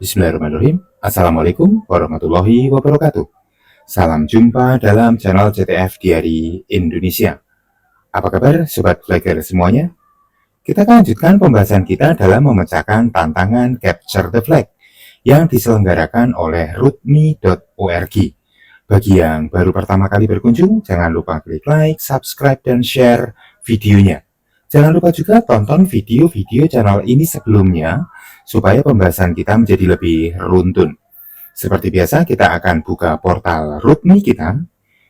Bismillahirrahmanirrahim. Assalamualaikum warahmatullahi wabarakatuh. Salam jumpa dalam channel CTF Diary Indonesia. Apa kabar Sobat Flagger semuanya? Kita akan lanjutkan pembahasan kita dalam memecahkan tantangan Capture the Flag yang diselenggarakan oleh rootme.org. Bagi yang baru pertama kali berkunjung, jangan lupa klik like, subscribe, dan share videonya. Jangan lupa juga tonton video-video channel ini sebelumnya, supaya pembahasan kita menjadi lebih runtun. Seperti biasa, kita akan buka portal rootme kita.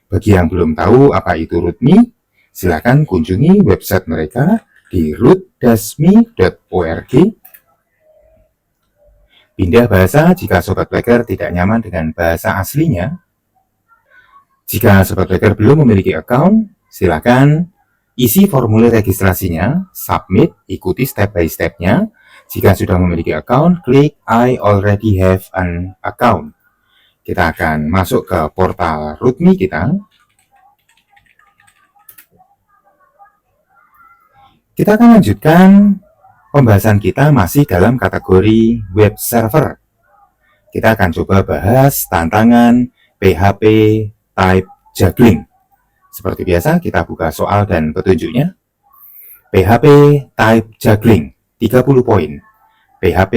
Bagi yang belum tahu apa itu rootme, silakan kunjungi website mereka di root-me.org. Pindah bahasa jika Sobat Flagger tidak nyaman dengan bahasa aslinya. Jika Sobat Flagger belum memiliki account, silakan isi formulir registrasinya, submit, ikuti step by step-nya. Jika sudah memiliki account, klik I already have an account. Kita akan masuk ke portal rootme kita. Kita akan lanjutkan pembahasan kita masih dalam kategori web server. Kita akan coba bahas tantangan PHP type juggling. Seperti biasa, kita buka soal dan petunjuknya. PHP type juggling, 30 poin. PHP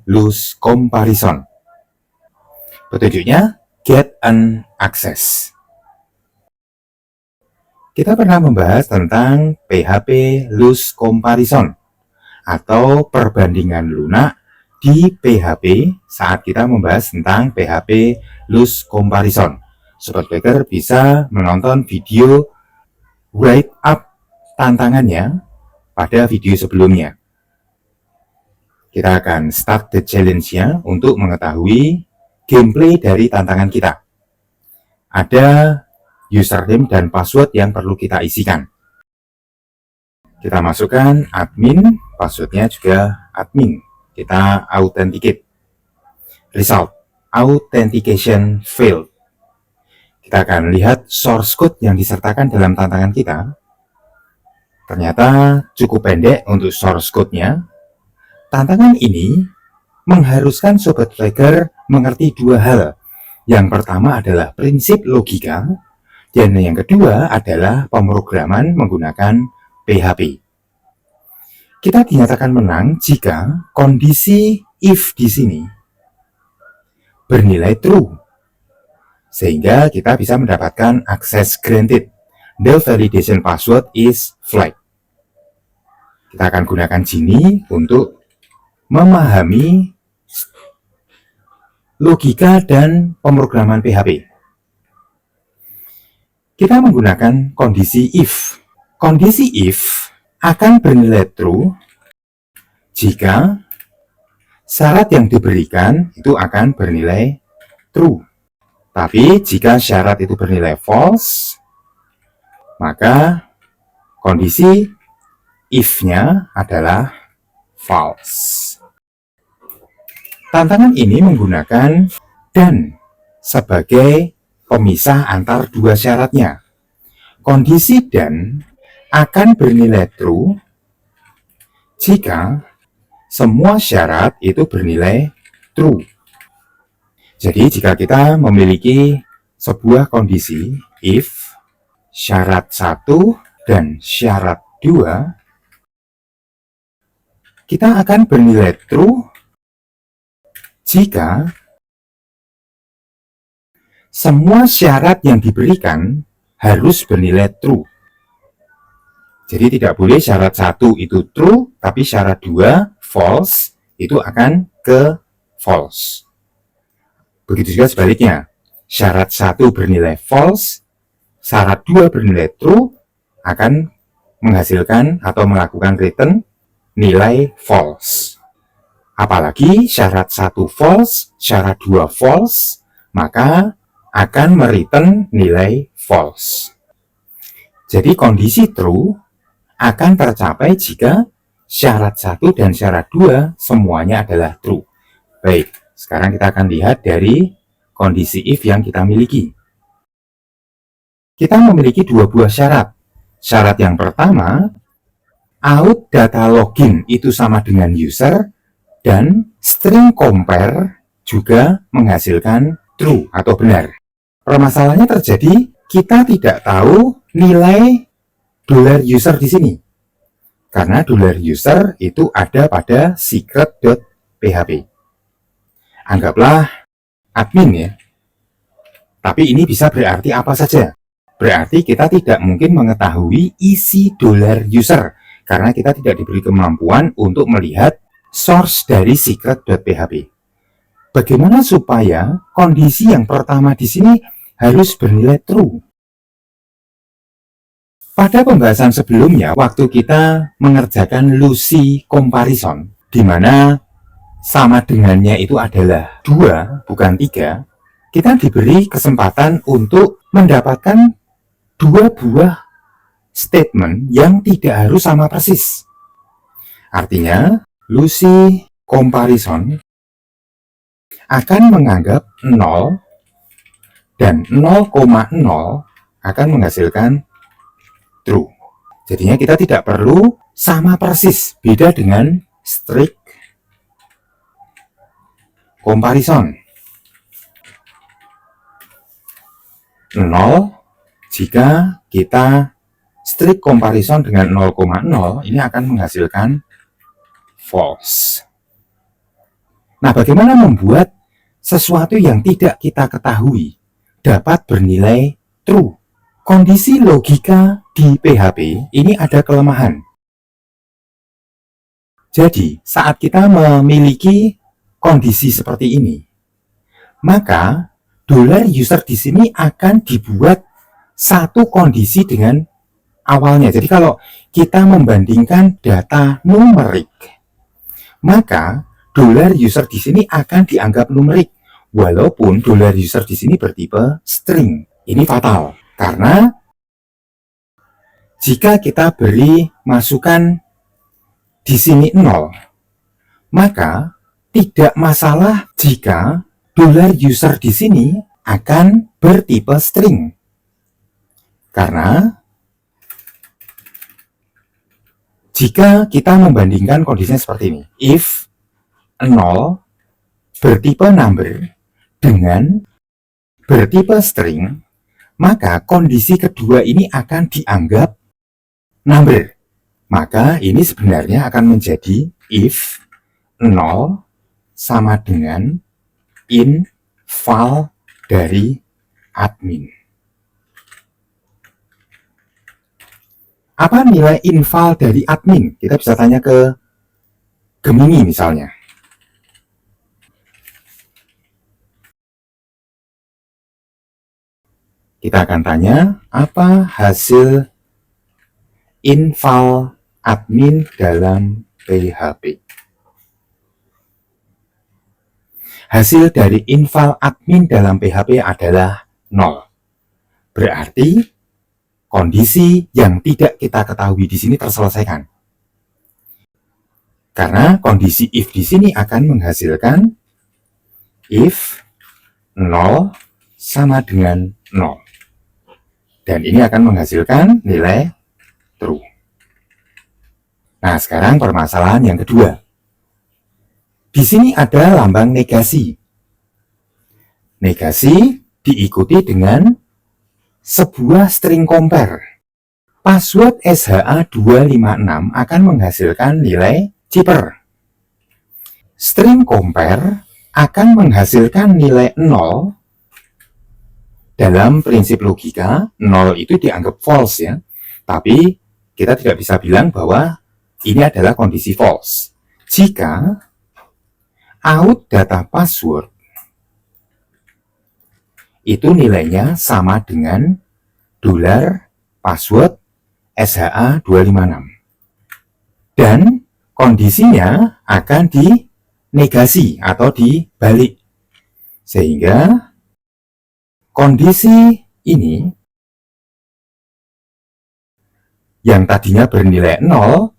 loose comparison. Petunjuknya, get an access. Kita pernah membahas tentang PHP loose comparison atau perbandingan lunak di PHP saat kita membahas tentang PHP loose comparison. Sobat Flagger bisa menonton video write up tantangannya pada video sebelumnya. Kita akan start the challenge-nya untuk mengetahui gameplay dari tantangan kita. Ada username dan password yang perlu kita isikan. Kita masukkan admin, passwordnya juga admin. Kita authenticate. Result, authentication failed. Kita akan lihat source code yang disertakan dalam tantangan kita. Ternyata cukup pendek untuk source code-nya. Tantangan ini mengharuskan Sobat Flagger mengerti dua hal. Yang pertama adalah prinsip logika, dan yang kedua adalah pemrograman menggunakan PHP. Kita dinyatakan menang jika kondisi if di sini bernilai true, sehingga kita bisa mendapatkan access granted. The validation password is flag. Kita akan gunakan Genie untuk memahami logika dan pemrograman PHP. Kita menggunakan kondisi if. Kondisi if akan bernilai true jika syarat yang diberikan itu akan bernilai true. Tapi jika syarat itu bernilai false, maka kondisi if-nya adalah false. Tantangan ini menggunakan dan sebagai pemisah antar dua syaratnya. Kondisi dan akan bernilai true jika semua syarat itu bernilai true. Jadi jika kita memiliki sebuah kondisi if syarat 1 dan syarat 2, kita akan bernilai true jika semua syarat yang diberikan harus bernilai true. Jadi tidak boleh syarat 1 itu true, tapi syarat 2 false, itu akan ke false. Begitu juga sebaliknya, syarat 1 bernilai false, syarat 2 bernilai true, akan menghasilkan atau melakukan return nilai false. Apalagi syarat 1 false, syarat 2 false, maka akan mereturn nilai false. Jadi kondisi true akan tercapai jika syarat 1 dan syarat 2 semuanya adalah true. Baik, sekarang kita akan lihat dari kondisi if yang kita miliki. Kita memiliki dua buah syarat. Syarat yang pertama, out data login itu sama dengan user, dan string compare juga menghasilkan true atau benar. Permasalahannya terjadi kita tidak tahu nilai $user di sini. Karena $user itu ada pada secret.php. Anggaplah admin ya. Tapi ini bisa berarti apa saja. Berarti kita tidak mungkin mengetahui isi $user karena kita tidak diberi kemampuan untuk melihat source dari secret.php. Bagaimana supaya kondisi yang pertama di sini harus bernilai true? Pada pembahasan sebelumnya, waktu kita mengerjakan Lucy comparison, di mana sama dengannya itu adalah 2, bukan 3, kita diberi kesempatan untuk mendapatkan 2 buah statement yang tidak harus sama persis. Artinya, Lucy comparison akan menganggap 0 dan 0,0 akan menghasilkan true. Jadinya kita tidak perlu sama persis, beda dengan strict comparison. 0 jika kita strict comparison dengan 0,0 ini akan menghasilkan false. Nah, bagaimana membuat sesuatu yang tidak kita ketahui dapat bernilai true? Kondisi logika di PHP ini ada kelemahan. Jadi, saat kita memiliki kondisi seperti ini, maka $user di sini akan dibuat satu kondisi dengan awalnya. Jadi kalau kita membandingkan data numerik, maka $user di sini akan dianggap numerik, walaupun $user di sini bertipe string. Ini fatal, karena jika kita beri masukan di sini 0, maka tidak masalah jika $user di sini akan bertipe string. Karena jika kita membandingkan kondisinya seperti ini, if 0 bertipe number dengan bertipe string, maka kondisi kedua ini akan dianggap number. Maka ini sebenarnya akan menjadi if 0 sama dengan inval dari admin. Apa nilai inval dari admin? Kita bisa tanya ke Gemini misalnya. Kita akan tanya, apa hasil inval admin dalam PHP? Hasil dari inval admin dalam PHP adalah 0. Berarti kondisi yang tidak kita ketahui di sini terselesaikan. Karena kondisi if di sini akan menghasilkan if 0 sama dengan 0. Dan ini akan menghasilkan nilai true. Nah, sekarang permasalahan yang kedua. Di sini ada lambang negasi. Negasi diikuti dengan sebuah string compare. Password SHA256 akan menghasilkan nilai cheaper. String compare akan menghasilkan nilai 0. Dalam prinsip logika, 0 itu dianggap false ya. Tapi kita tidak bisa bilang bahwa ini adalah kondisi false. Jika out data password itu nilainya sama dengan $password SHA256. Dan kondisinya akan dinegasi atau dibalik. Sehingga kondisi ini yang tadinya bernilai 0,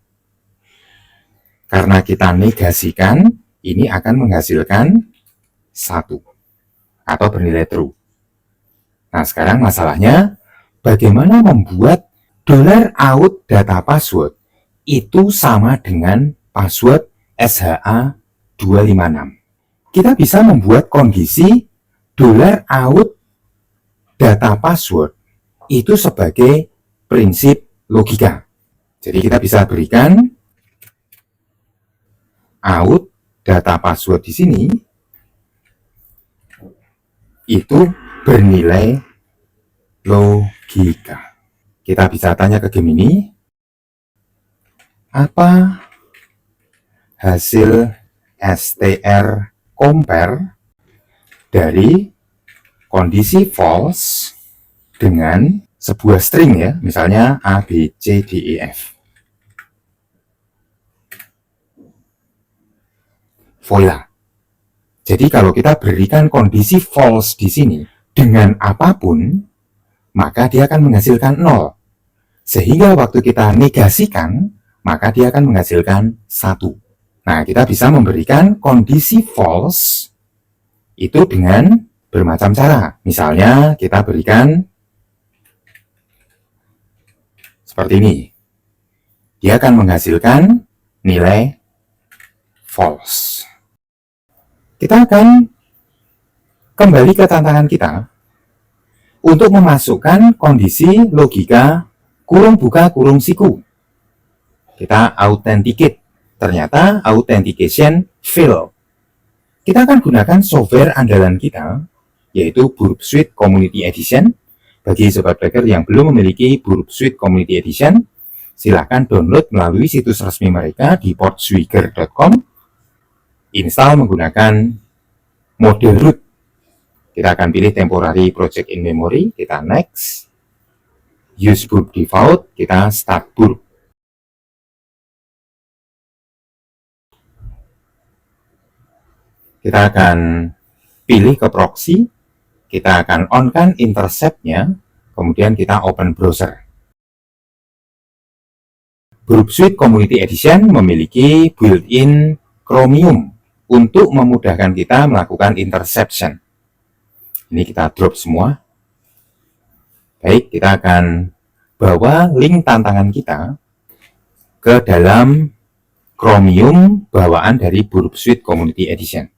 karena kita negasikan, ini akan menghasilkan 1 atau bernilai true. Nah, sekarang masalahnya bagaimana membuat $out data password itu sama dengan password SHA256. kita bisa membuat kondisi $out data password itu sebagai prinsip logika. Jadi kita bisa berikan out data password di sini itu bernilai logika. Kita bisa tanya ke Gemini, apa hasil str compare dari kondisi false dengan sebuah string ya, misalnya A, B, C, D, E, F. Voila. Jadi kalau kita berikan kondisi false di sini dengan apapun, maka dia akan menghasilkan 0. Sehingga waktu kita negasikan, maka dia akan menghasilkan 1. Nah, kita bisa memberikan kondisi false itu dengan bermacam cara. Misalnya kita berikan seperti ini. Dia akan menghasilkan nilai false. Kita akan kembali ke tantangan kita untuk memasukkan kondisi logika kurung buka kurung siku. Kita authenticate. Ternyata authentication fail. Kita akan gunakan software andalan kita, yaitu Burp Suite Community Edition. Bagi sobat Blacker yang belum memiliki Burp Suite Community Edition, silahkan download melalui situs resmi mereka di portswigger.com. Install menggunakan mode root. Kita akan pilih temporary project in memory, kita next. Use Burp default, kita start Burp. Kita akan pilih ke proxy, kita akan on-kan intercept-nya, kemudian kita open browser. Burp Suite Community Edition memiliki built-in Chromium untuk memudahkan kita melakukan interception. Ini kita drop semua. Baik, kita akan bawa link tantangan kita ke dalam Chromium bawaan dari Burp Suite Community Edition.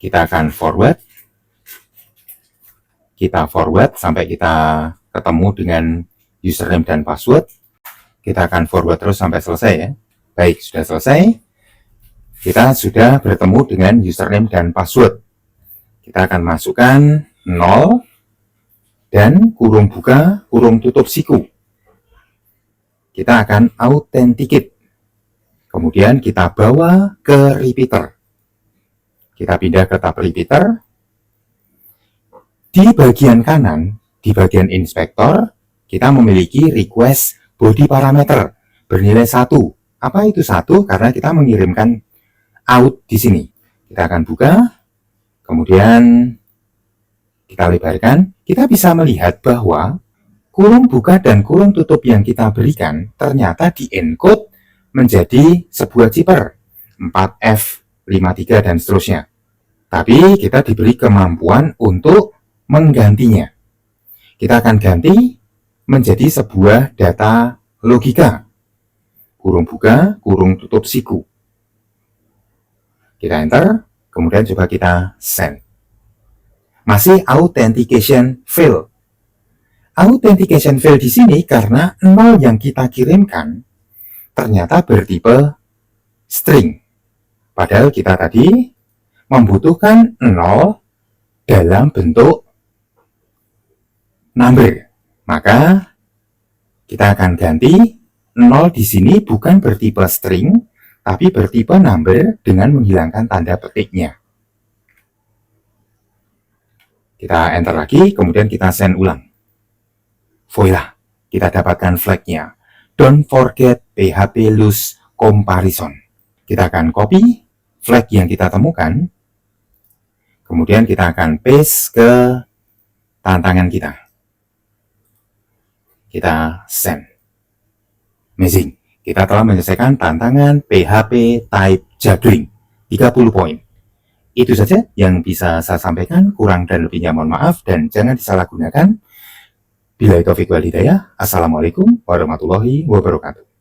Kita akan forward. Kita forward sampai kita ketemu dengan username dan password. Kita akan forward terus sampai selesai ya. Baik, sudah selesai. Kita sudah bertemu dengan username dan password. Kita akan masukkan 0 dan kurung buka, kurung tutup siku. Kita akan authenticate. Kemudian kita bawa ke repeater. Kita pindah ke tab repeater. Di bagian kanan, di bagian inspektor, kita memiliki request body parameter bernilai 1. Apa itu 1? Karena kita mengirimkan out di sini. Kita akan buka, kemudian kita lebarkan. Kita bisa melihat bahwa kurung buka dan kurung tutup yang kita berikan ternyata di-encode menjadi sebuah zipper 4F53 dan seterusnya. Tapi kita diberi kemampuan untuk menggantinya. Kita akan ganti menjadi sebuah data logika. Kurung buka, kurung tutup siku. Kita enter, kemudian coba kita send. Masih authentication fail. Authentication fail di sini karena 0 yang kita kirimkan ternyata bertipe string. Padahal kita tadi membutuhkan 0 dalam bentuk number. Maka kita akan ganti 0 di sini bukan bertipe string, tapi bertipe number dengan menghilangkan tanda petiknya. Kita enter lagi, kemudian kita send ulang. Voila, kita dapatkan flag-nya. Don't forget PHP loose comparison. Kita akan copy flag yang kita temukan, kemudian kita akan paste ke tantangan kita. Kita send. Amazing. Kita telah menyelesaikan tantangan PHP type juggling 30 poin. Itu saja yang bisa saya sampaikan. Kurang dan lebihnya mohon maaf dan jangan disalahgunakan. Billahi taufiq wal hidayah. Assalamualaikum warahmatullahi wabarakatuh.